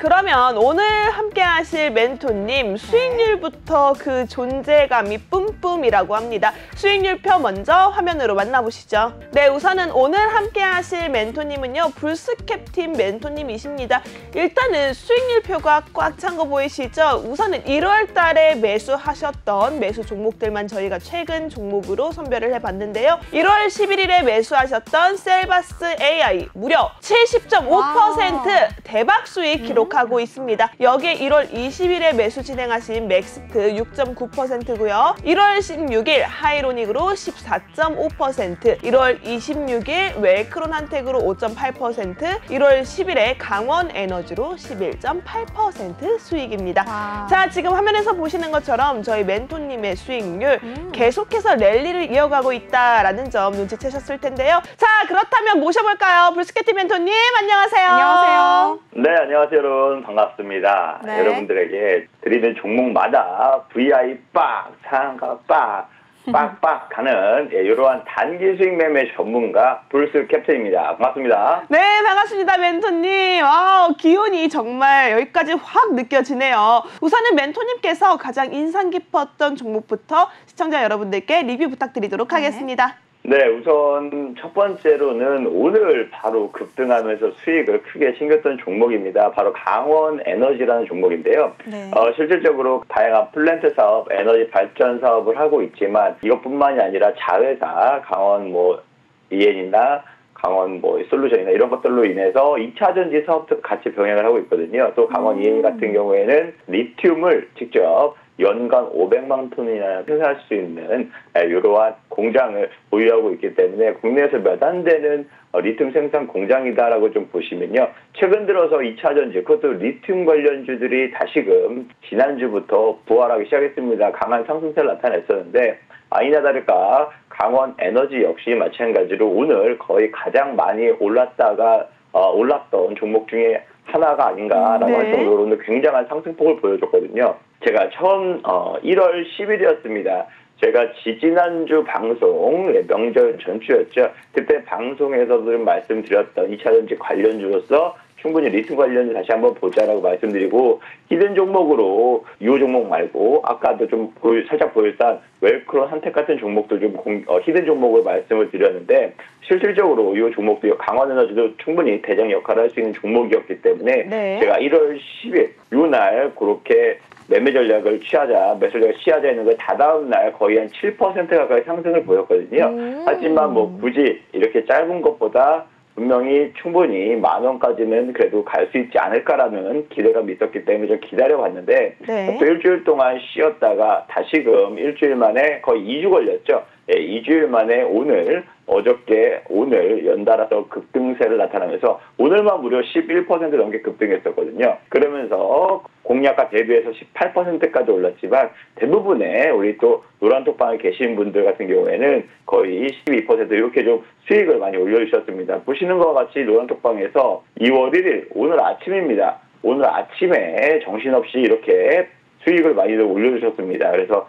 그러면 오늘 함께 하실 멘토님 수익률부터 그 존재감이 뿜뿜이라고 합니다. 수익률표 먼저 화면으로 만나보시죠. 네, 우선은 오늘 함께 하실 멘토님은요, 불스캡팀 멘토님이십니다. 일단은 수익률표가 꽉 찬 거 보이시죠? 우선은 1월 달에 매수하셨던 매수 종목들만 저희가 최근 종목으로 선별을 해봤는데요. 1월 11일에 매수하셨던 셀바스 AI 무려 70.5% 대박 수익 기록하고 있습니다. 여기에 1월 20일에 매수 진행하신 맥스트 6.9%고요. 1월 16일 하이로닉으로 14.5%, 1월 26일 웰크론 한텍으로 5.8%, 1월 10일에 강원 에너지로 11.8% 수익입니다. 자, 지금 화면에서 보시는 것처럼 저희 멘토님의 수익률 계속해서 랠리를 이어가고 있다라는 점 눈치채셨을 텐데요. 자, 그렇다면 모셔볼까요? 불스캡팀 멘토님, 안녕하세요. 안녕하세요. 네, 안녕하세요, 여러분. 반갑습니다. 네. 여러분들에게 드리는 종목마다 VI 빡, 상가 빡, 빡빡 가는 이러한 단기 수익 매매 전문가 불스캡틴입니다. 반갑습니다. 네, 반갑습니다, 멘토님. 기운이 정말 여기까지 확 느껴지네요. 우선은 멘토님께서 가장 인상 깊었던 종목부터 시청자 여러분들께 리뷰 부탁드리도록 하겠습니다. 네, 우선 첫 번째로는 오늘 바로 급등하면서 수익을 크게 챙겼던 종목입니다. 바로 강원 에너지라는 종목인데요. 네. 실질적으로 다양한 플랜트 사업, 에너지 발전 사업을 하고 있지만 이것뿐만이 아니라 자회사, 강원 EN이나 강원 솔루션이나 이런 것들로 인해서 2차 전지 사업도 같이 병행을 하고 있거든요. 또 강원 EN 같은 경우에는 리튬을 직접 연간 500만 톤이나 생산할 수 있는 이러한 공장을 보유하고 있기 때문에 국내에서 몇 안 되는 리튬 생산 공장이다라고 좀 보시면요. 최근 들어서 2차 전지, 그것도 리튬 관련주들이 다시금 지난주부터 부활하기 시작했습니다. 강한 상승세를 나타냈었는데 아니나 다를까 강원 에너지 역시 마찬가지로 오늘 거의 가장 많이 올랐던 종목 중에 하나가 아닌가라고 할 정도로 오늘 굉장한 상승폭을 보여줬거든요. 제가 처음 1월 10일이었습니다. 제가 지지난주 방송, 명절 전주였죠. 그때 방송에서도 말씀드렸던 2차 전지 관련주로서 충분히 리튬 관련주 다시 한번 보자라고 말씀드리고, 히든 종목으로 이 종목 말고 아까도 좀 살짝 보였던 웰크론 한텍 같은 종목도 좀 히든 종목을 말씀을 드렸는데, 실질적으로 이 종목도 강원에너지도 충분히 대장 역할을 할 수 있는 종목이었기 때문에 제가 1월 10일 이날 그렇게 매매 전략을 취하자, 매수 전략을 취하자 했는데 다다음 날 거의 한 7% 가까이 상승을 보였거든요. 하지만 굳이 이렇게 짧은 것보다 분명히 충분히 10,000원까지는 그래도 갈 수 있지 않을까라는 기대감이 있었기 때문에 좀 기다려봤는데 또 일주일 동안 쉬었다가 다시금 일주일 만에 거의 2주 걸렸죠. 2주일 만에 오늘 연달아서 급등세를 나타나면서 오늘만 무려 11% 넘게 급등했었거든요. 그러면서 공략가 대비해서 18%까지 올랐지만 대부분의 우리 또 노란톡방에 계신 분들 같은 경우에는 거의 12% 이렇게 좀 수익을 많이 올려주셨습니다. 보시는 것과 같이 노란톡방에서 2월 1일 오늘 아침입니다. 오늘 아침에 정신없이 이렇게 수익을 많이들 올려주셨습니다. 그래서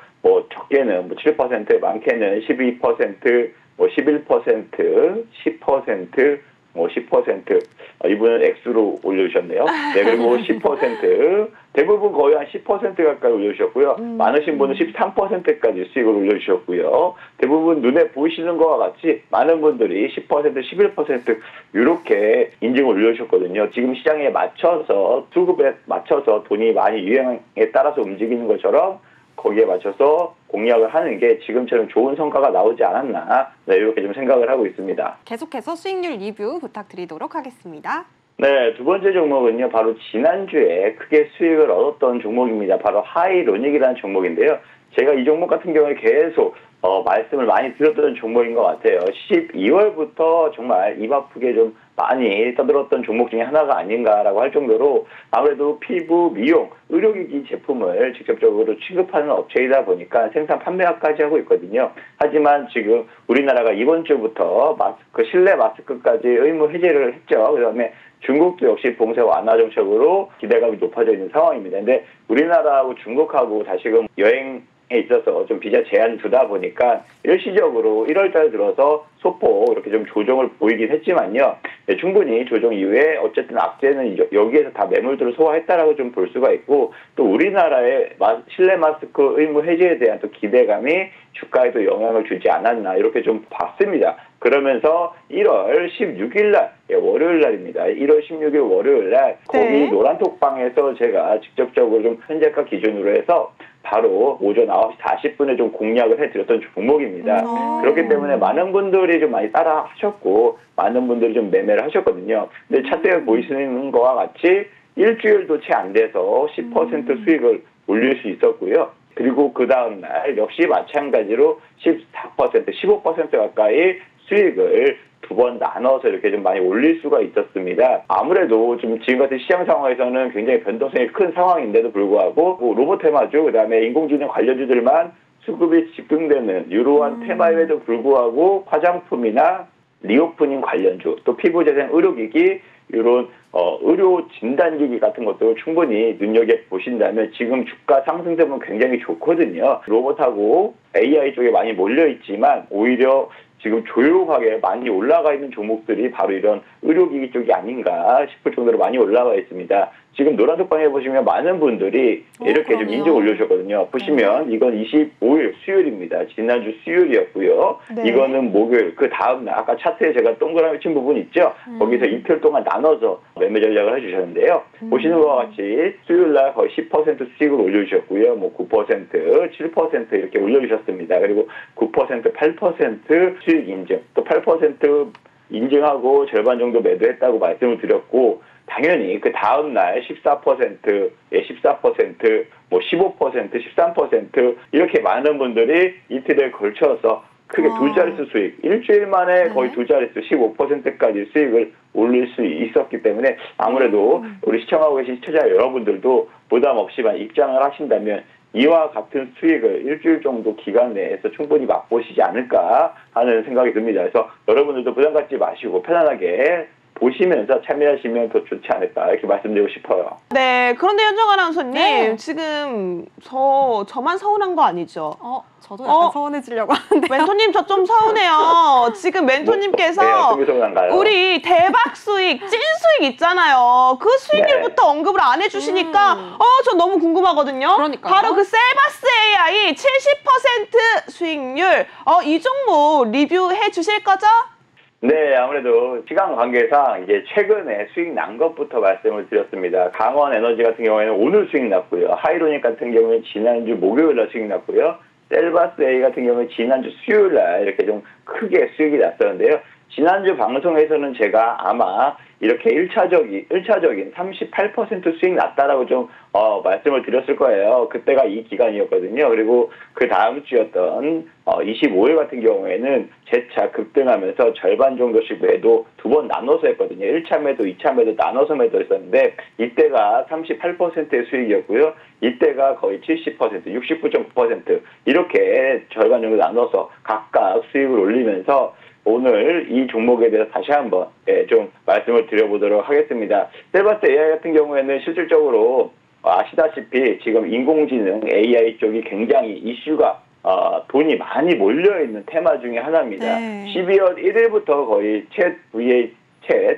적게는 7%, 많게는 12%, 11%, 10%, 10%, 이분은 X로 올려주셨네요. 네, 그리고 10%, 대부분 거의 한 10% 가까이 올려주셨고요. 많으신 분은 13%까지 수익을 올려주셨고요. 대부분 눈에 보이시는 것과 같이 많은 분들이 10%, 11% 이렇게 인증을 올려주셨거든요. 지금 시장에 맞춰서, 수급에 맞춰서 돈이 많이 유행에 따라서 움직이는 것처럼 거기에 맞춰서 공략을 하는 게 지금처럼 좋은 성과가 나오지 않았나, 이렇게 좀 생각을 하고 있습니다. 계속해서 수익률 리뷰 부탁드리도록 하겠습니다. 네, 두 번째 종목은요, 바로 지난주에 크게 수익을 얻었던 종목입니다. 바로 하이로닉이라는 종목인데요. 제가 이 종목 같은 경우에 계속 말씀을 많이 드렸던 종목인 것 같아요. 12월부터 정말 입 아프게 좀 많이 떠들었던 종목 중에 하나가 아닌가라고 할 정도로 아무래도 피부, 미용, 의료기기 제품을 직접적으로 취급하는 업체이다 보니까 생산 판매까지 하고 있거든요. 하지만 지금 우리나라가 이번 주부터 실내 마스크까지 의무 해제를 했죠. 그다음에 중국도 역시 봉쇄 완화 정책으로 기대감이 높아져 있는 상황입니다. 근데 우리나라하고 중국하고 다시금 여행 있어서 좀 비자 제한을 두다 보니까 일시적으로 1월달 들어서 소폭 이렇게 좀 조정을 보이긴 했지만요. 네, 충분히 조정 이후에 어쨌든 악재는 여기에서 다 매물들을 소화했다라고 좀 볼 수가 있고 또 우리나라의 실내 마스크 의무 해제에 대한 또 기대감이 주가에도 영향을 주지 않았나 이렇게 좀 봤습니다. 그러면서 1월 16일 날 월요일 날입니다. 1월 16일 월요일 날 거기 노란톡방에서 제가 직접적으로 좀 현재가 기준으로 해서 바로 오전 9시 40분에 좀 공략을 해드렸던 종목입니다. 그렇기 때문에 많은 분들이 좀 많이 따라 하셨고 많은 분들이 좀 매매를 하셨거든요. 근데 차트에 보이시는 것과 같이 일주일도 채 안 돼서 10% 수익을 올릴 수 있었고요. 그리고 그 다음날 역시 마찬가지로 14%, 15% 가까이 수익을 두 번 나눠서 이렇게 좀 많이 올릴 수가 있었습니다. 아무래도 좀 지금 같은 시장 상황에서는 굉장히 변동성이 큰 상황인데도 불구하고 로봇 테마주, 그다음에 인공지능 관련주들만 수급이 집중되는 이러한 테마에도 불구하고 화장품이나 리오프닝 관련주, 또 피부재생 의료기기 이런 의료 진단기기 같은 것도 충분히 눈여겨보신다면 지금 주가 상승세는 굉장히 좋거든요. 로봇하고 AI 쪽에 많이 몰려있지만 오히려 지금 조용하게 많이 올라가 있는 종목들이 바로 이런 의료기기 쪽이 아닌가 싶을 정도로 많이 올라가 있습니다. 지금 노란톡방에 보시면 많은 분들이 이렇게 좀 인증 올려주셨거든요. 보시면 이건 25일 수요일입니다. 지난주 수요일이었고요. 네. 이거는 목요일, 그 다음날 아까 차트에 제가 동그라미 친 부분 있죠? 거기서 이틀 동안 나눠서 매매 전략을 해주셨는데요. 보시는 것과 같이 수요일날 거의 10% 수익을 올려주셨고요. 뭐 9%, 7% 이렇게 올려주셨습니다. 그리고 9%, 8% 수익 인증, 또 8% 인증하고 절반 정도 매도했다고 말씀을 드렸고 당연히 그 다음날 14%, 14%, 뭐 15%, 13% 이렇게 많은 분들이 이틀에 걸쳐서 크게 두 자릿수 수익, 일주일 만에 거의 두 자릿수 15%까지 수익을 올릴 수 있었기 때문에 아무래도 우리 시청하고 계신 시청자 여러분들도 부담 없이만 입장을 하신다면 이와 같은 수익을 일주일 정도 기간 내에서 충분히 맛보시지 않을까 하는 생각이 듭니다. 그래서 여러분들도 부담 갖지 마시고 편안하게 보시면서 참여하시면 더 좋지 않을까 이렇게 말씀드리고 싶어요. 네, 그런데 현정 아나운서님 네. 지금 저만 서운한 거 아니죠? 저도 약간 서운해지려고 하는데. 멘토님 저 좀 서운해요. 지금 멘토님께서 네, 서운한가요? 우리 대박 수익, 찐 수익 있잖아요. 그 수익률부터 언급을 안 해주시니까 저 너무 궁금하거든요. 그러니까요. 바로 그 셀바스 AI 70% 수익률 이 종목 리뷰해 주실 거죠? 네, 아무래도 시간 관계상 이제 최근에 수익 난 것부터 말씀을 드렸습니다. 강원 에너지 같은 경우에는 오늘 수익 났고요. 하이로닉 같은 경우에는 지난주 목요일 날 수익 났고요. 셀바스 A 같은 경우에 지난주 수요일 날 이렇게 좀 크게 수익이 났었는데요. 지난주 방송에서는 제가 아마 이렇게 1차적인 38% 수익 났다라고 좀 말씀을 드렸을 거예요. 그때가 이 기간이었거든요. 그리고 그 다음 주였던 25일 같은 경우에는 재차 급등하면서 절반 정도씩 매도 두 번 나눠서 했거든요. 1차 매도, 2차 매도 나눠서 매도했었는데 이때가 38%의 수익이었고요. 이때가 거의 70%, 69.9% 이렇게 절반 정도 나눠서 각각 수익을 올리면서 오늘 이 종목에 대해서 다시 한번 좀 말씀을 드려보도록 하겠습니다. 셀바스 AI 같은 경우에는 실질적으로 아시다시피 지금 인공지능 AI 쪽이 굉장히 이슈가 돈이 많이 몰려있는 테마 중에 하나입니다. 네. 12월 1일부터 거의 챗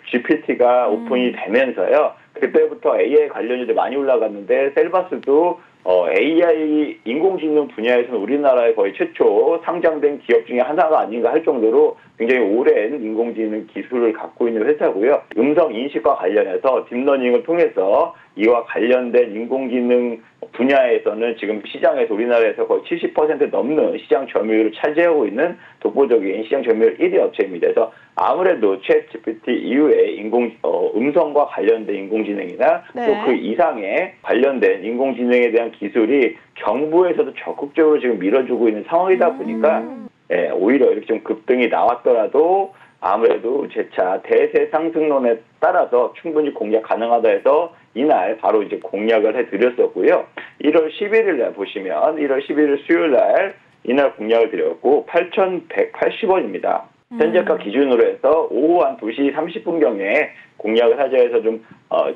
GPT가 오픈이 되면서요. 그때부터 AI 관련주들 많이 올라갔는데 셀바스도 AI 인공지능 분야에서는 우리나라의 거의 최초 상장된 기업 중에 하나가 아닌가 할 정도로 굉장히 오랜 인공지능 기술을 갖고 있는 회사고요. 음성 인식과 관련해서 딥러닝을 통해서 이와 관련된 인공지능 분야에서는 지금 시장에서 우리나라에서 거의 70% 넘는 시장 점유율을 차지하고 있는 독보적인 시장 점유율 1위 업체입니다. 그래서 아무래도 챗 GPT 이후에 음성과 관련된 인공지능이나 또 그 이상의 관련된 인공지능에 대한 기술이 정부에서도 적극적으로 지금 밀어주고 있는 상황이다 보니까 오히려 이렇게 좀 급등이 나왔더라도 아무래도 재차 대세 상승론에 따라서 충분히 공략 가능하다 해서 이날 바로 이제 공략을 해드렸었고요. 1월 11일 날 보시면 1월 11일 수요일 날 이날 공략을 드렸고 8,180원입니다. 현재가 기준으로 해서 오후 한 2시 30분경에 공약을 하자해서 좀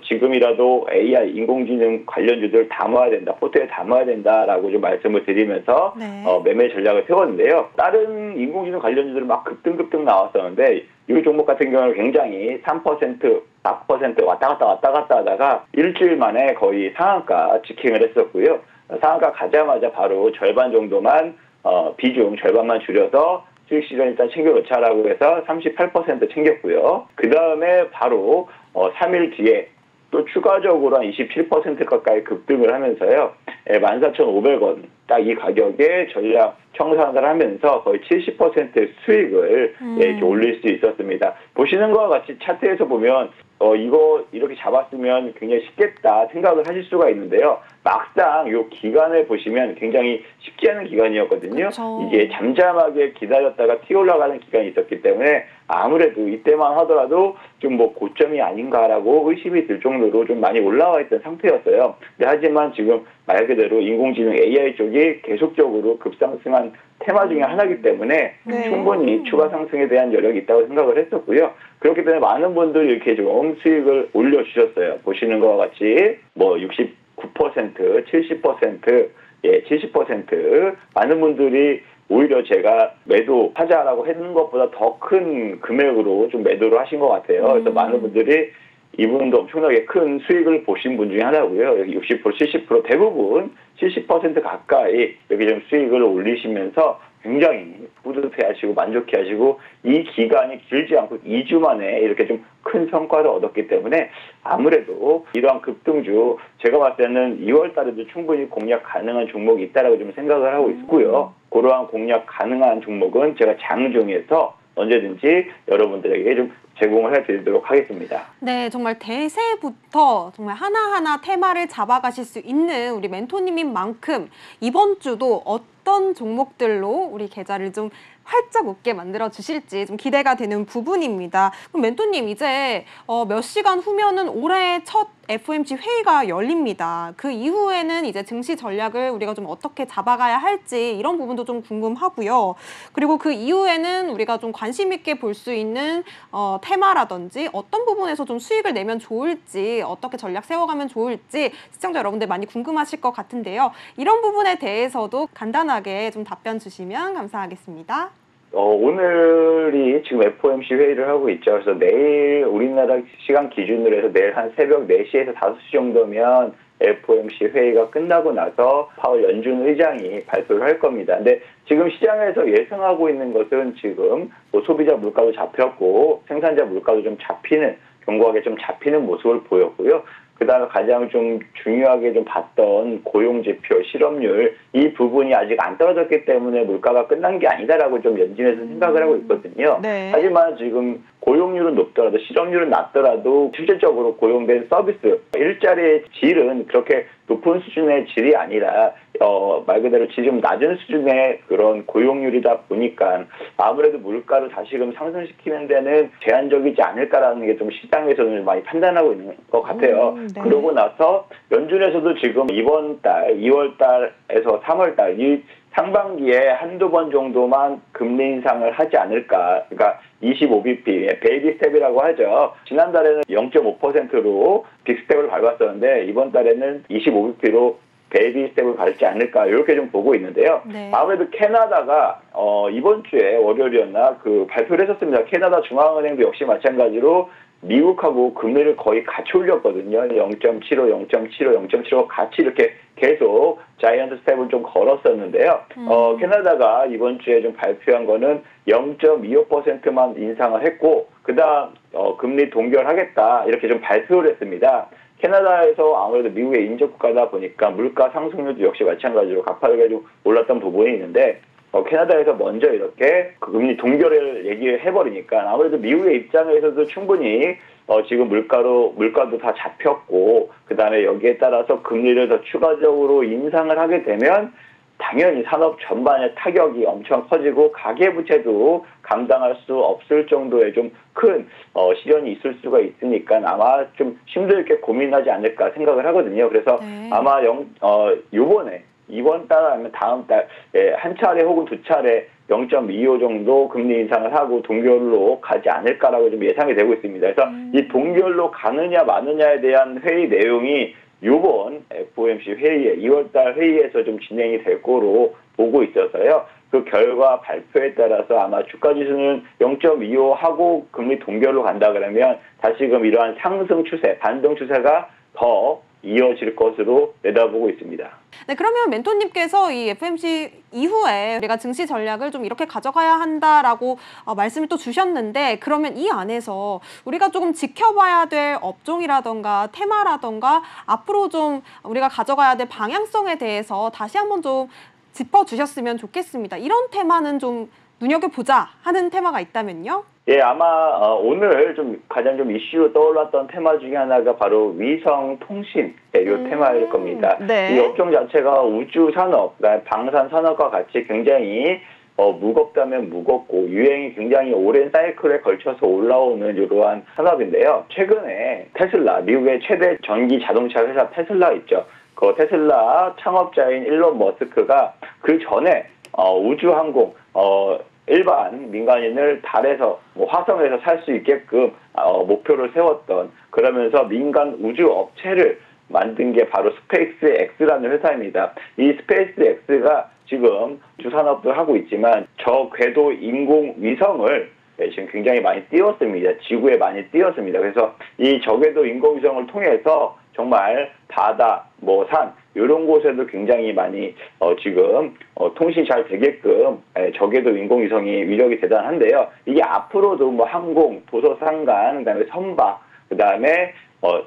지금이라도 AI 인공지능 관련주들 담아야 된다, 포트에 담아야 된다라고 좀 말씀을 드리면서 네. 매매 전략을 세웠는데요. 다른 인공지능 관련주들은 막 급등 나왔었는데 이 종목 같은 경우는 굉장히 3%, 4% 왔다 갔다 하다가 일주일 만에 거의 상한가 직행을 했었고요. 상한가 가자마자 바로 절반 정도만 비중 절반만 줄여서 수익 시전 일단 챙겨놓자라고 해서 38% 챙겼고요. 그 다음에 바로 3일 뒤에 또 추가적으로 한 27% 가까이 급등을 하면서요. 14,500원 딱 이 가격에 전략 청산을 하면서 거의 70% 수익을 이렇게 올릴 수 있었습니다. 보시는 것과 같이 차트에서 보면 이거 이렇게 잡았으면 굉장히 쉽겠다 생각을 하실 수가 있는데요. 막상 이 기간을 보시면 굉장히 쉽지 않은 기간이었거든요. 그쵸. 이게 잠잠하게 기다렸다가 튀어 올라가는 기간이 있었기 때문에 아무래도 이때만 하더라도 좀 뭐 고점이 아닌가라고 의심이 들 정도로 좀 많이 올라와 있던 상태였어요. 하지만 지금 말 그대로 인공지능 AI 쪽이 계속적으로 급상승한 테마 중에 하나이기 때문에 네. 충분히 추가 상승에 대한 여력이 있다고 생각을 했었고요. 그렇기 때문에 많은 분들이 이렇게 좀 수익을 올려주셨어요. 보시는 것과 같이 뭐 69%, 70%, 70% 많은 분들이 오히려 제가 매도하자라고 했는 것보다 더 큰 금액으로 좀 매도를 하신 것 같아요. 그래서 많은 분들이 이분도 엄청나게 큰 수익을 보신 분 중에 하나고요. 여기 60%, 70% 대부분 70% 가까이 여기 좀 수익을 올리시면서 굉장히 뿌듯해하시고 만족해하시고 이 기간이 길지 않고 2주 만에 이렇게 좀 큰 성과를 얻었기 때문에 아무래도 이러한 급등주 제가 봤을 때는 2월 달에도 충분히 공략 가능한 종목이 있다라고 좀 생각을 하고 있고요. 그러한 공략 가능한 종목은 제가 장중에서 언제든지 여러분들에게 좀 제공을 해드리도록 하겠습니다. 네, 정말 대세부터 정말 하나하나 테마를 잡아가실 수 있는 우리 멘토님인 만큼 이번 주도 어떤 종목들로 우리 계좌를 좀 활짝 웃게 만들어 주실지 좀 기대가 되는 부분입니다. 그럼 멘토님 이제 몇 시간 후면은 올해 첫 FOMC 회의가 열립니다. 그 이후에는 이제 증시 전략을 우리가 좀 어떻게 잡아가야 할지 이런 부분도 좀 궁금하고요. 그리고 그 이후에는 우리가 좀 관심 있게 볼 수 있는 테마라든지 어떤 부분에서 좀 수익을 내면 좋을지 어떻게 전략 세워가면 좋을지 시청자 여러분들 많이 궁금하실 것 같은데요. 이런 부분에 대해서도 간단하게 좀 답변 주시면 감사하겠습니다. 오늘이 지금 FOMC 회의를 하고 있죠. 그래서 내일 우리나라 시간 기준으로 해서 내일 한 새벽 4시에서 5시 정도면 FOMC 회의가 끝나고 나서 파월 연준 의장이 발표를 할 겁니다. 근데 지금 시장에서 예상하고 있는 것은 지금 뭐 소비자 물가도 잡혔고 생산자 물가도 좀 잡히는 견고하게 좀 잡히는 모습을 보였고요. 그다음에 가장 좀 중요하게 좀 봤던 고용지표, 실업률 이 부분이 아직 안 떨어졌기 때문에 물가가 끝난 게 아니다라고 좀 연준에서 생각을 하고 있거든요. 네. 하지만 지금 고용률은 높더라도 실업률은 낮더라도 실질적으로 고용된 서비스, 일자리의 질은 그렇게 높은 수준의 질이 아니라 말 그대로 질이 좀 낮은 수준의 그런 고용률이다 보니까 아무래도 물가를 다시금 상승시키는 데는 제한적이지 않을까라는 게 좀 시장에서는 많이 판단하고 있는 것 같아요. 네. 그러고 나서 연준에서도 지금 이번 달, 2월 달에서 3월 달 이 상반기에 한두 번 정도만 금리 인상을 하지 않을까. 그러니까 25bp, 베이비 스텝이라고 하죠. 지난달에는 0.5%로 빅스텝을 밟았었는데 이번 달에는 25bp로 베이비 스텝을 밟지 않을까 이렇게 좀 보고 있는데요. 네. 아무래도 캐나다가 이번 주에 월요일이었나 그 발표를 했었습니다. 캐나다 중앙은행도 역시 마찬가지로 미국하고 금리를 거의 같이 올렸거든요. 0.75, 0.75, 0.75 같이 이렇게 계속 자이언트 스텝을 좀 걸었었는데요. 캐나다가 이번 주에 좀 발표한 거는 0.25%만 인상을 했고 그다음 금리 동결하겠다 이렇게 좀 발표를 했습니다. 캐나다에서 아무래도 미국의 인접국가다 보니까 물가 상승률도 역시 마찬가지로 가파르게 좀 올랐던 부분이 있는데 캐나다에서 먼저 이렇게 금리 동결을 얘기를 해버리니까 아무래도 미국의 입장에서도 충분히 지금 물가도 다 잡혔고 그다음에 여기에 따라서 금리를 더 추가적으로 인상을 하게 되면 당연히 산업 전반의 타격이 엄청 커지고 가계부채도 감당할 수 없을 정도의 좀 큰 시련이 있을 수가 있으니까 아마 좀 심도 있게 고민하지 않을까 생각을 하거든요. 그래서 네. 아마 요번에 이번 달 아니면 다음 달 한 차례 혹은 두 차례 0.25 정도 금리 인상을 하고 동결로 가지 않을까라고 좀 예상이 되고 있습니다. 그래서 이 동결로 가느냐 마느냐에 대한 회의 내용이 이번 FOMC 회의에 2월달 회의에서 좀 진행이 될 거로 보고 있어서요. 그 결과 발표에 따라서 아마 주가 지수는 0.25 하고 금리 동결로 간다 그러면 다시금 이러한 상승 추세, 반등 추세가 더 이어질 것으로 내다보고 있습니다. 네, 그러면 멘토님께서 이 FOMC 이후에 우리가 증시 전략을 좀 이렇게 가져가야 한다라고 말씀을 또 주셨는데, 그러면 이 안에서 우리가 조금 지켜봐야 될 업종이라던가 테마라던가 앞으로 좀 우리가 가져가야 될 방향성에 대해서 다시 한번 좀 짚어주셨으면 좋겠습니다. 이런 테마는 좀 눈여겨보자 하는 테마가 있다면요? 예, 아마 오늘 좀 가장 좀 이슈로 떠올랐던 테마 중에 하나가 바로 위성 통신 이 테마일 겁니다. 네. 이 업종 자체가 우주 산업, 그러니까 방산 산업과 같이 굉장히 무겁다면 무겁고 유행이 굉장히 오랜 사이클에 걸쳐서 올라오는 이러한 산업인데요. 최근에 테슬라, 미국의 최대 전기 자동차 회사 테슬라 있죠. 그 테슬라 창업자인 일론 머스크가 그 전에 우주항공 일반 민간인을 달에서 화성에서 살 수 있게끔 목표를 세웠던, 그러면서 민간 우주 업체를 만든 게 바로 스페이스 X라는 회사입니다. 이 스페이스 X가 지금 우주 산업도 하고 있지만 저 궤도 인공 위성을 지금 굉장히 많이 띄웠습니다. 지구에 많이 띄웠습니다. 그래서 이 저궤도 인공위성을 통해서 정말 바다, 산 이런 곳에도 굉장히 많이 지금 통신이 잘 되게끔 저궤도 인공위성이 위력이 대단한데요. 이게 앞으로도 항공, 도서상간, 그다음에 선박, 그다음에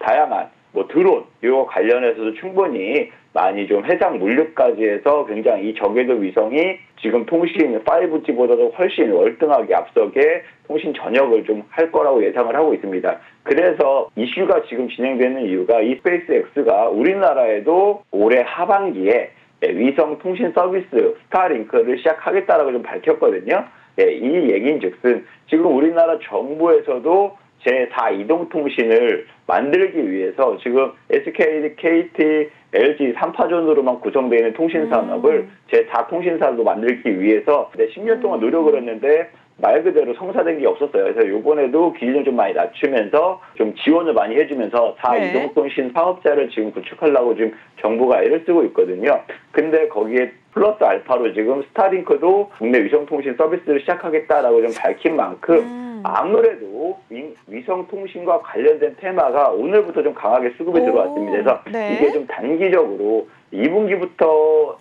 다양한 드론 이거 관련해서도 충분히 많이 좀 해상 물류까지 해서 굉장히 이 저궤도 위성이 지금 통신 5G보다도 훨씬 월등하게 앞서게 통신 전역을 좀 할 거라고 예상을 하고 있습니다. 그래서 이슈가 지금 진행되는 이유가 이 스페이스 X가 우리나라에도 올해 하반기에 위성 통신 서비스 스타링크를 시작하겠다라고 좀 밝혔거든요. 이 얘기인즉슨 지금 우리나라 정부에서도 제4 이동통신을 만들기 위해서 지금 SK, KT, LG 3파전으로만 구성되어 있는 통신산업을 제4 통신사로 만들기 위해서 10년 동안 노력을 했는데 말 그대로 성사된 게 없었어요. 그래서 이번에도 기준을 좀 많이 낮추면서 좀 지원을 많이 해주면서 4 이동통신 사업자를 지금 구축하려고 지금 정부가 애를 쓰고 있거든요. 근데 거기에 플러스 알파로 지금 스타링크도 국내 위성통신 서비스를 시작하겠다라고 좀 밝힌 만큼 아무래도 위성통신과 관련된 테마가 오늘부터 좀 강하게 수급이 들어왔습니다. 그래서 이게 좀 단기적으로 2분기부터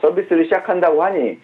서비스를 시작한다고 하니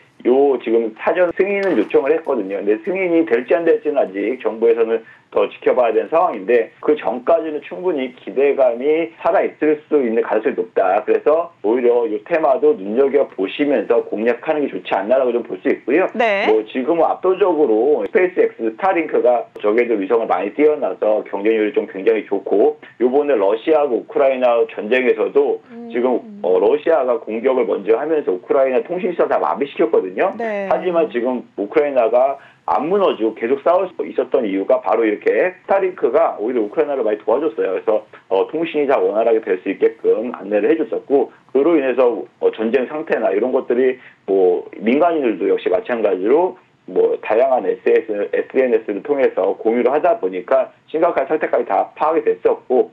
지금 사전 승인을 요청을 했거든요. 근데 승인이 될지 안 될지는 아직 정부에서는 더 지켜봐야 되는 상황인데 그 전까지는 충분히 기대감이 살아있을 수 있는 가능성이 높다. 그래서 오히려 이 테마도 눈여겨보시면서 공략하는 게 좋지 않나라고 좀 볼 수 있고요. 네. 지금은 압도적으로 스페이스 X 스타링크가 저궤도 위성을 많이 띄워놔서 경쟁률이 좀 굉장히 좋고 이번에 러시아하고 우크라이나 전쟁에서도 지금 러시아가 공격을 먼저 하면서 우크라이나 통신시설 다 마비시켰거든요. 네. 하지만 지금 우크라이나가 안 무너지고 계속 싸울 수 있었던 이유가 바로 이렇게 스타링크가 오히려 우크라이나를 많이 도와줬어요. 그래서 통신이 다 원활하게 될 수 있게끔 안내를 해줬었고 그로 인해서 전쟁 상태나 이런 것들이 민간인들도 역시 마찬가지로 다양한 SNS를 통해서 공유를 하다 보니까 심각한 상태까지 다 파악이 됐었고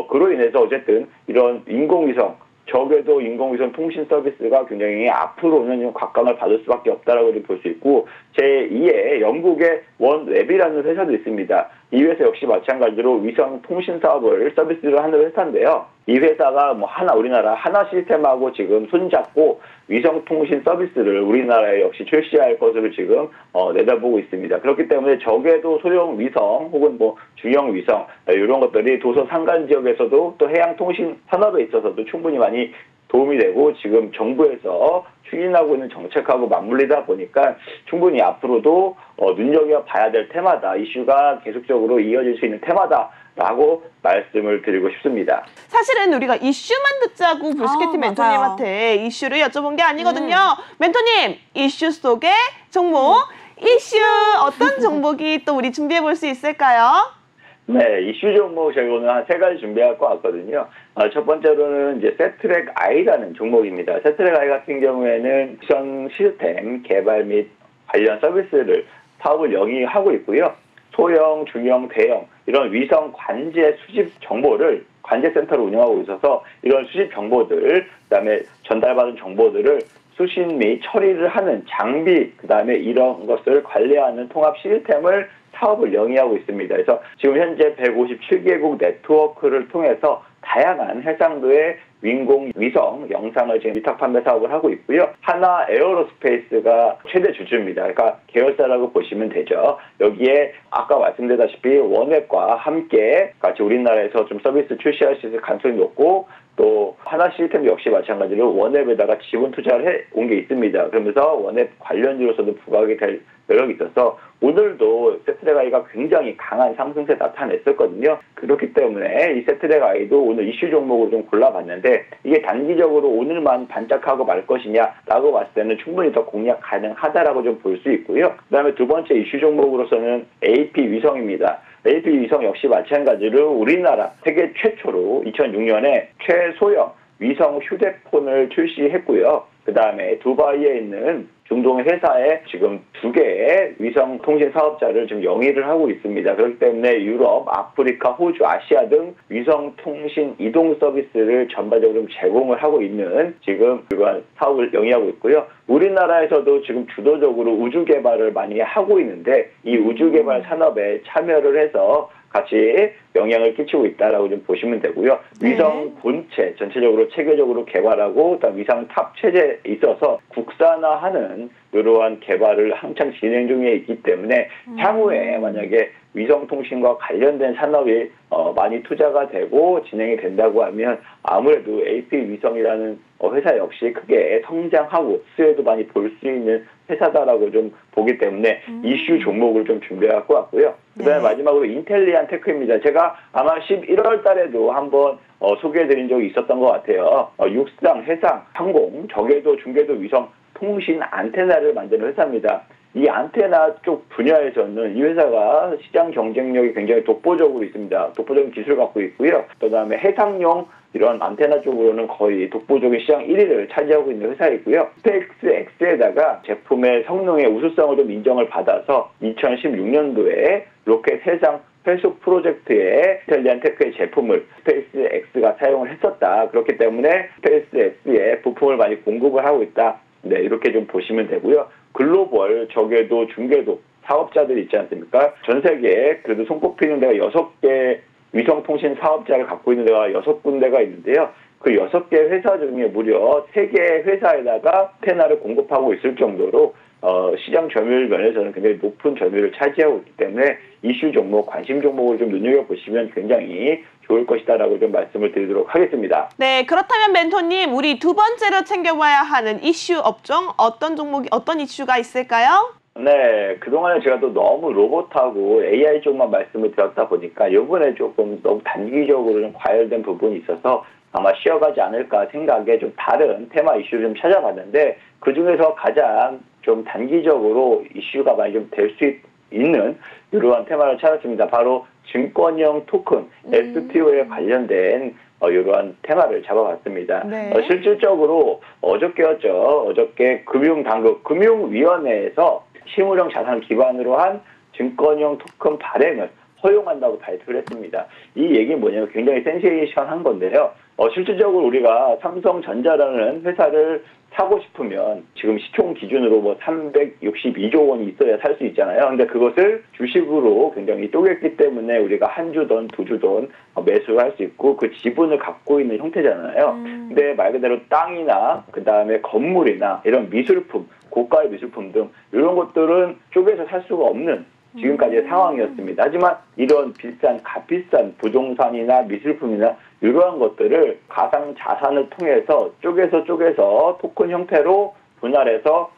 그로 인해서 어쨌든 이런 인공위성 저궤도 인공위성 통신 서비스가 굉장히 앞으로는 좀 각광을 받을 수밖에 없다라고 볼 수 있고 제2의 영국의 원웹이라는 회사도 있습니다. 이 회사 역시 마찬가지로 위성 통신 사업을 서비스를 하는 회사인데요. 이 회사가 우리나라 하나 시스템하고 지금 손잡고 위성 통신 서비스를 우리나라에 역시 출시할 것으로 지금 내다보고 있습니다. 그렇기 때문에 저궤도 소형 위성 혹은 중형 위성 이런 것들이 도서 산간 지역에서도 또 해양 통신 산업에 있어서도 충분히 많이 도움이 되고 지금 정부에서 추진하고 있는 정책하고 맞물리다 보니까 충분히 앞으로도 눈여겨봐야 될 테마다, 이슈가 계속적으로 이어질 수 있는 테마다라고 말씀을 드리고 싶습니다. 사실은 우리가 이슈만 듣자고 불스케트 멘토님한테 이슈를 여쭤본 게 아니거든요. 멘토님, 이슈 속의 종목, 이슈 어떤 종목이 또 우리 준비해 볼 수 있을까요? 네, 이슈 종목 저희 오늘 한 3가지 준비할 것 같거든요. 첫 번째로는 이제 세트랙 I라는 종목입니다. 세트랙 I 같은 경우에는 위성 시스템 개발 및 관련 서비스를 사업을 영위하고 있고요. 소형, 중형, 대형 이런 위성 관제 수집 정보를 관제 센터를 운영하고 있어서 이런 수집 정보들, 그다음에 전달받은 정보들을 수신 및 처리를 하는 장비, 그다음에 이런 것을 관리하는 통합 시스템을 사업을 영위하고 있습니다. 그래서 지금 현재 157개국 네트워크를 통해서 다양한 해상도의 위공 위성 영상을 지금 위탁 판매 사업을 하고 있고요. 하나 에어로스페이스가 최대 주주입니다. 그러니까 계열사라고 보시면 되죠. 여기에 아까 말씀드렸다시피 원웹과 함께 같이 우리나라에서 좀 서비스 출시할 수 있을 가능성이 높고, 또 하나 시스템 역시 마찬가지로 원웹에다가 지분 투자를 해온 게 있습니다. 그러면서 원웹 관련주로서도 부각이 될 여력이 있어서 오늘도 세트랙 I가 굉장히 강한 상승세 나타냈었거든요. 그렇기 때문에 이 세트랙 I도 오늘 이슈 종목으로 좀 골라봤는데, 이게 단기적으로 오늘만 반짝하고 말 것이냐라고 봤을 때는 충분히 더 공략 가능하다라고 좀 볼 수 있고요. 그다음에 두 번째 이슈 종목으로서는 AP 위성입니다. AP 위성 역시 마찬가지로 우리나라 세계 최초로 2006년에 최소형 위성 휴대폰을 출시했고요. 그 다음에 두바이에 있는 중동의 회사에 지금 2개의 위성 통신 사업자를 지금 영위를 하고 있습니다. 그렇기 때문에 유럽, 아프리카, 호주, 아시아 등 위성 통신 이동 서비스를 전반적으로 제공을 하고 있는 지금 그러한 사업을 영위하고 있고요. 우리나라에서도 지금 주도적으로 우주 개발을 많이 하고 있는데, 이 우주 개발 산업에 참여를 해서 같이 영향을 끼치고 있다라고 좀 보시면 되고요. 위성 본체 전체적으로 체계적으로 개발하고, 그다음 위상 탑 체제에 있어서 국산화하는 이러한 개발을 한창 진행 중에 있기 때문에 향후에 만약에 위성 통신과 관련된 산업이 많이 투자가 되고 진행이 된다고 하면 아무래도 AP 위성이라는 회사 역시 크게 성장하고 수혜도 많이 볼 수 있는 회사다라고 좀 보기 때문에 이슈 종목을 좀 준비해 갖고 왔고요. 그다음에 마지막으로 인텔리안 테크입니다. 제가 아마 11월 달에도 한번 소개해드린 적이 있었던 것 같아요. 육상, 해상, 항공, 저궤도, 중궤도 위성 통신 안테나를 만드는 회사입니다. 이 안테나 쪽 분야에서는 이 회사가 시장 경쟁력이 굉장히 독보적으로 있습니다. 독보적인 기술을 갖고 있고요. 그다음에 해상용 이런 안테나 쪽으로는 거의 독보적인 시장 1위를 차지하고 있는 회사이고요. 스페이스 X에다가 제품의 성능의 우수성을 좀 인정을 받아서 2016년도에 로켓 해상 회수 프로젝트에 인텔리안 테크의 제품을 스페이스 X가 사용을 했었다. 그렇기 때문에 스페이스 X에 부품을 많이 공급을 하고 있다. 네, 이렇게 좀 보시면 되고요. 글로벌 저궤도, 중궤도 사업자들이 있지 않습니까? 전 세계에 그래도 손꼽히는 데가 6개 위성통신 사업자를 갖고 있는 데가 6군데가 있는데요. 그 6개 회사 중에 무려 3개 회사에다가 안테나를 공급하고 있을 정도로 시장 점유율 면에서는 굉장히 높은 점유율을 차지하고 있기 때문에 이슈 종목, 관심 종목을 좀 눈여겨보시면 굉장히 좋을 것이다라고 좀 말씀을 드리도록 하겠습니다. 네, 그렇다면 멘토님, 우리 두 번째로 챙겨봐야 하는 이슈 업종 어떤 종목이 어떤 이슈가 있을까요? 네, 그동안에 제가 또 너무 로봇하고 AI 쪽만 말씀을 드렸다 보니까 이번에 조금 너무 단기적으로 좀 과열된 부분이 있어서 아마 쉬어가지 않을까 생각에 좀 다른 테마 이슈를 좀 찾아봤는데, 그중에서 가장 좀 단기적으로 이슈가 많이 좀 될 수 있는 이러한 테마를 찾았습니다. 바로 증권형 토큰, STO에 관련된 이러한 테마를 잡아봤습니다. 네. 실질적으로 어저께였죠. 어저께 금융위원회에서 실무형 자산을 기반으로 한 증권형 토큰 발행을 허용한다고 발표를 했습니다. 이 얘기는 뭐냐면 굉장히 센세이션한 건데요. 실질적으로 우리가 삼성전자라는 회사를 사고 싶으면 지금 시총 기준으로 뭐 362조 원이 있어야 살 수 있잖아요. 근데 그것을 주식으로 굉장히 쪼갰기 때문에 우리가 한 주돈, 두 주돈 매수할 수 있고 그 지분을 갖고 있는 형태잖아요. 근데 말 그대로 땅이나 그 다음에 건물이나 이런 미술품, 고가의 미술품 등 이런 것들은 쪼개서 살 수가 없는 지금까지의 상황이었습니다. 하지만 이런 값비싼 부동산이나 미술품이나 이러한 것들을 가상 자산을 통해서 쪼개서 토큰 형태로 분할해서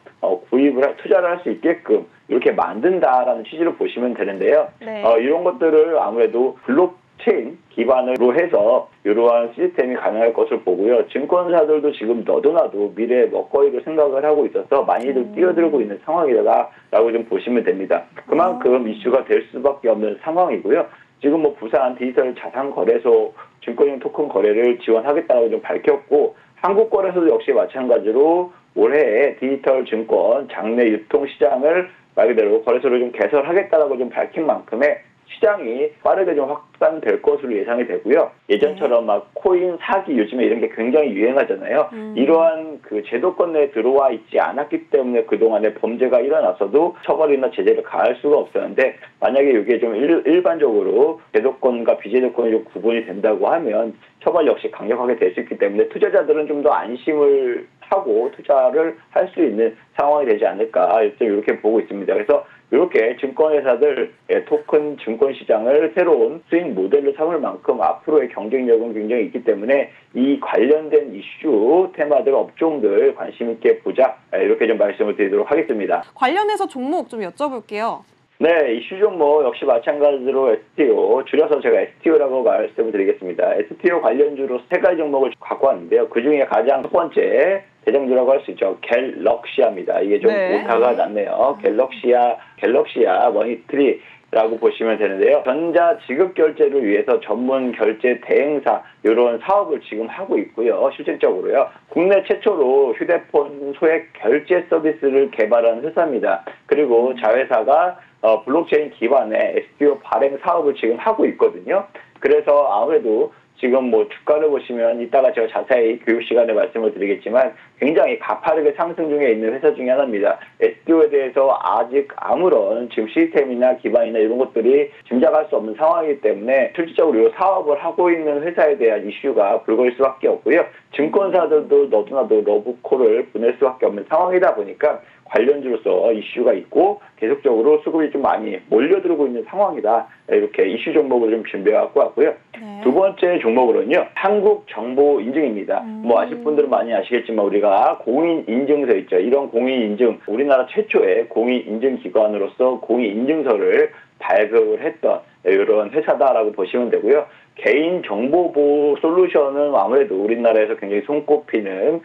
구입을 투자를 할 수 있게끔 이렇게 만든다라는 취지로 보시면 되는데요. 네. 이런 것들을 아무래도 블록체인 기반으로 해서 이러한 시스템이 가능할 것을 보고요. 증권사들도 지금 너도나도 미래의 먹거리를 생각을 하고 있어서 많이들 뛰어들고 있는 상황이다라고 좀 보시면 됩니다. 그만큼 이슈가 될 수밖에 없는 상황이고요. 지금 뭐 부산 디지털 자산 거래소 증권형 토큰 거래를 지원하겠다고 좀 밝혔고, 한국거래소도 역시 마찬가지로 올해 디지털 증권 장내 유통 시장을 말 그대로 거래소를 좀 개설하겠다라고 좀 밝힌 만큼의 시장이 빠르게 좀 확산될 것으로 예상이 되고요. 예전처럼 막 코인 사기 요즘에 이런 게 굉장히 유행하잖아요. 이러한 그 제도권 내에 들어와 있지 않았기 때문에 그동안에 범죄가 일어났어도 처벌이나 제재를 가할 수가 없었는데, 만약에 이게 좀 일반적으로 제도권과 비제도권이 좀 구분이 된다고 하면 처벌 역시 강력하게 될 수 있기 때문에 투자자들은 좀 더 안심을 하고 투자를 할 수 있는 상황이 되지 않을까 이렇게 보고 있습니다. 그래서 이렇게 증권회사들 토큰 증권 시장을 새로운 수익 모델로 삼을 만큼 앞으로의 경쟁력은 굉장히 있기 때문에 이 관련된 이슈, 테마들, 업종들 관심 있게 보자, 이렇게 좀 말씀을 드리도록 하겠습니다. 관련해서 종목 좀 여쭤볼게요. 네, 이슈 종목 역시 마찬가지로 STO, 줄여서 제가 STO라고 말씀을 드리겠습니다. STO 관련주로 세 가지 종목을 갖고 왔는데요. 그중에 가장 첫 번째 대장주라고 할 수 있죠. 갤럭시아입니다. 이게 좀 오타가 났네요. 갤럭시아 머니트리라고 보시면 되는데요. 전자 지급 결제를 위해서 전문 결제 대행사 이런 사업을 지금 하고 있고요. 실질적으로요. 국내 최초로 휴대폰 소액 결제 서비스를 개발한 회사입니다. 그리고 자회사가 블록체인 기반의 STO 발행 사업을 지금 하고 있거든요. 그래서 아무래도 지금 뭐 주가를 보시면 이따가 제가 자세히 교육 시간에 말씀을 드리겠지만 굉장히 가파르게 상승 중에 있는 회사 중에 하나입니다. STO에 대해서 아직 아무런 지금 시스템이나 기반이나 이런 것들이 짐작할 수 없는 상황이기 때문에 실질적으로 이 사업을 하고 있는 회사에 대한 이슈가 불거질 수밖에 없고요. 증권사들도 너도나도 러브콜을 보낼 수밖에 없는 상황이다 보니까 관련주로서 이슈가 있고 계속적으로 수급이 좀 많이 몰려들고 있는 상황이다. 이렇게 이슈 종목을 좀 준비해갖고 왔고요. 네. 두 번째 종목으로는요. 한국정보인증입니다. 뭐 아실 분들은 많이 아시겠지만 우리가 공인인증서 있죠. 이런 공인인증, 우리나라 최초의 공인인증기관으로서 공인인증서를 발급을 했던 이런 회사다라고 보시면 되고요. 개인정보보호 솔루션은 아무래도 우리나라에서 굉장히 손꼽히는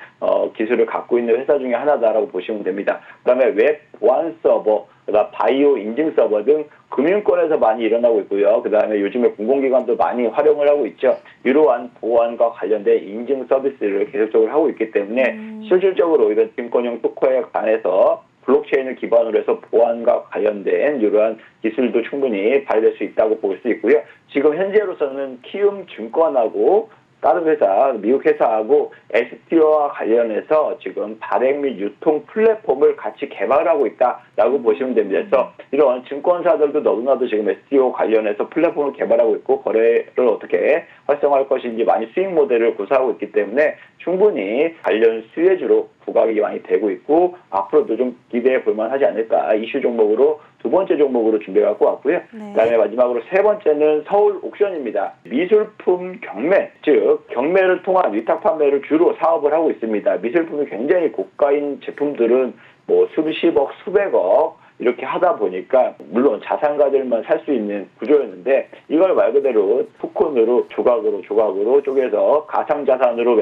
기술을 갖고 있는 회사 중에 하나다라고 보시면 됩니다. 그다음에 웹 보안 서버, 그다음 바이오 인증 서버 등 금융권에서 많이 일어나고 있고요. 그다음에 요즘에 공공기관도 많이 활용을 하고 있죠. 이러한 보안과 관련된 인증 서비스를 계속적으로 하고 있기 때문에 실질적으로 이런 증권형 토큰에 관해서 블록체인을 기반으로 해서 보안과 관련된 이러한 기술도 충분히 발휘될 수 있다고 볼 수 있고요. 지금 현재로서는 키움증권하고 다른 회사, 미국 회사하고 STO와 관련해서 지금 발행 및 유통 플랫폼을 같이 개발하고 있다라고 보시면 됩니다. 그래서 이런 증권사들도 너무나도 지금 STO 관련해서 플랫폼을 개발하고 있고 거래를 어떻게 활성화할 것인지 많이 수익 모델을 구사하고 있기 때문에 충분히 관련 수혜주로 부각이 많이 되고 있고 앞으로도 좀 기대해 볼 만하지 않을까. 이슈 종목으로 두 번째 종목으로 준비해 갖고 왔고요. 네. 그다음에 마지막으로 세 번째는 서울 옥션입니다. 미술품 경매, 즉 경매를 통한 위탁 판매를 주로 사업을 하고 있습니다. 미술품이 굉장히 고가인 제품들은 뭐 수십억, 수백억 이렇게 하다 보니까 물론 자산가들만 살 수 있는 구조였는데 이걸 말 그대로 토큰으로 조각으로 쪼개서 가상자산으로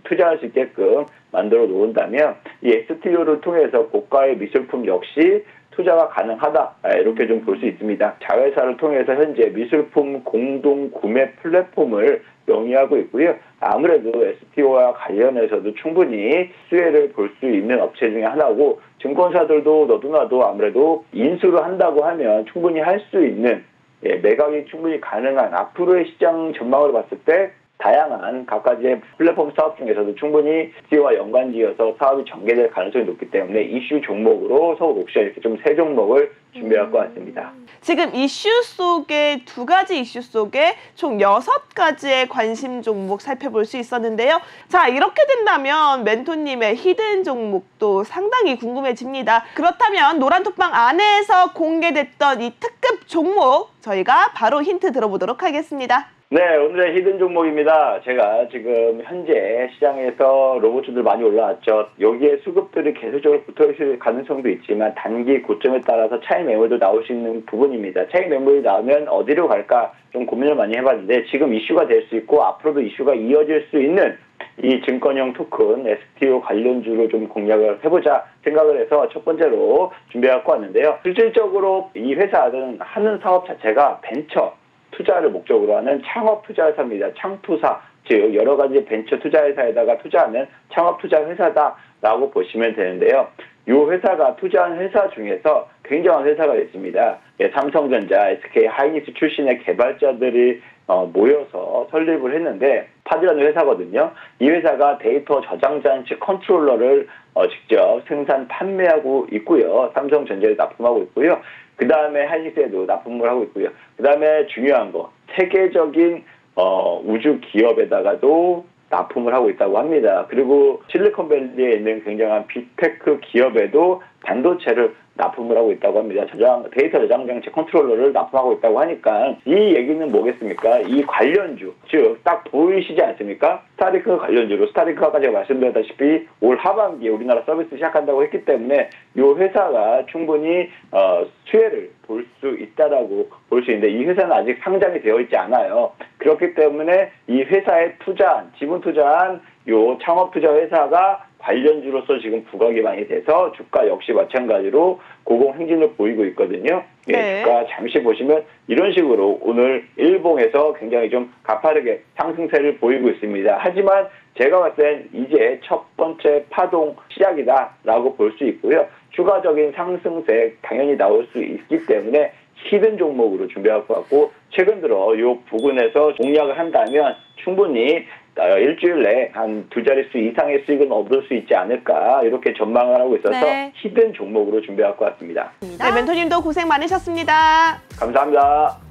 투자할 수 있게끔 만들어 놓은다면 이 STO를 통해서 고가의 미술품 역시 투자가 가능하다, 이렇게 좀 볼 수 있습니다. 자회사를 통해서 현재 미술품 공동 구매 플랫폼을 영위하고 있고요. 아무래도 STO와 관련해서도 충분히 수혜를 볼 수 있는 업체 중에 하나고 증권사들도 너도나도 아무래도 인수를 한다고 하면 충분히 할 수 있는 매각이 충분히 가능한 앞으로의 시장 전망으로 봤을 때 다양한 각가지의 플랫폼 사업 중에서도 충분히 STO와 연관지어서 사업이 전개될 가능성이 높기 때문에 이슈 종목으로 서울 옥션 이렇게 좀 세 종목을 준비할 것 같습니다. 지금 이슈 속에 두 가지 이슈 속에 총 6가지의 관심 종목 살펴볼 수 있었는데요. 자, 이렇게 된다면 멘토님의 히든 종목도 상당히 궁금해집니다. 그렇다면 노란톡방 안에서 공개됐던 이 특급 종목 저희가 바로 힌트 들어보도록 하겠습니다. 네, 오늘의 히든 종목입니다. 제가 지금 현재 시장에서 로봇주들 많이 올라왔죠. 여기에 수급들이 계속적으로 붙어있을 가능성도 있지만 단기 고점에 따라서 차익 매물도 나올 수 있는 부분입니다. 차익 매물이 나오면 어디로 갈까 좀 고민을 많이 해봤는데 지금 이슈가 될 수 있고 앞으로도 이슈가 이어질 수 있는 이 증권형 토큰 STO 관련주로 좀 공략을 해보자 생각을 해서 첫 번째로 준비해갖고 왔는데요. 실질적으로 이 회사는 하는 사업 자체가 벤처 투자를 목적으로 하는 창업 투자 회사입니다. 창투사, 즉 여러 가지 벤처 투자 회사에다가 투자하는 창업 투자 회사다라고 보시면 되는데요. 이 회사가 투자한 회사 중에서 굉장한 회사가 됐습니다. 삼성전자, SK 하이닉스 출신의 개발자들이 모여서 설립을 했는데 파디라는 회사거든요. 이 회사가 데이터 저장 장치 컨트롤러를 직접 생산 판매하고 있고요. 삼성전자에 납품하고 있고요. 그 다음에 하이닉스에도 납품을 하고 있고요. 그 다음에 중요한 거, 세계적인 우주 기업에다가도 납품을 하고 있다고 합니다. 그리고 실리콘밸리에 있는 굉장한 빅테크 기업에도 반도체를 납품을 하고 있다고 합니다. 데이터 저장 장치 컨트롤러를 납품하고 있다고 하니까 이 얘기는 뭐겠습니까? 이 관련주, 즉 딱 보이시지 않습니까? 스타링크 관련주로 스타링크가 아까 제가 말씀드렸다시피 올 하반기에 우리나라 서비스 시작한다고 했기 때문에 이 회사가 충분히 수혜를 볼 수 있다라고 볼 수 있는데 이 회사는 아직 상장이 되어 있지 않아요. 그렇기 때문에 이 회사에 지분 투자한 요 창업 투자 회사가 관련주로서 지금 부각이 많이 돼서 주가 역시 마찬가지로 고공행진을 보이고 있거든요. 네. 주가 잠시 보시면 이런 식으로 오늘 일봉에서 굉장히 좀 가파르게 상승세를 보이고 있습니다. 하지만 제가 봤을 땐 이제 첫 번째 파동 시작이다라고 볼 수 있고요. 추가적인 상승세 당연히 나올 수 있기 때문에 히든 종목으로 준비할 것 같고 최근 들어 이 부근에서 공략을 한다면 충분히 일주일 내에 한 두 자릿수 이상의 수익은 얻을 수 있지 않을까 이렇게 전망을 하고 있어서 네. 히든 종목으로 준비할 것 같습니다. 네, 멘토님도 고생 많으셨습니다. 감사합니다.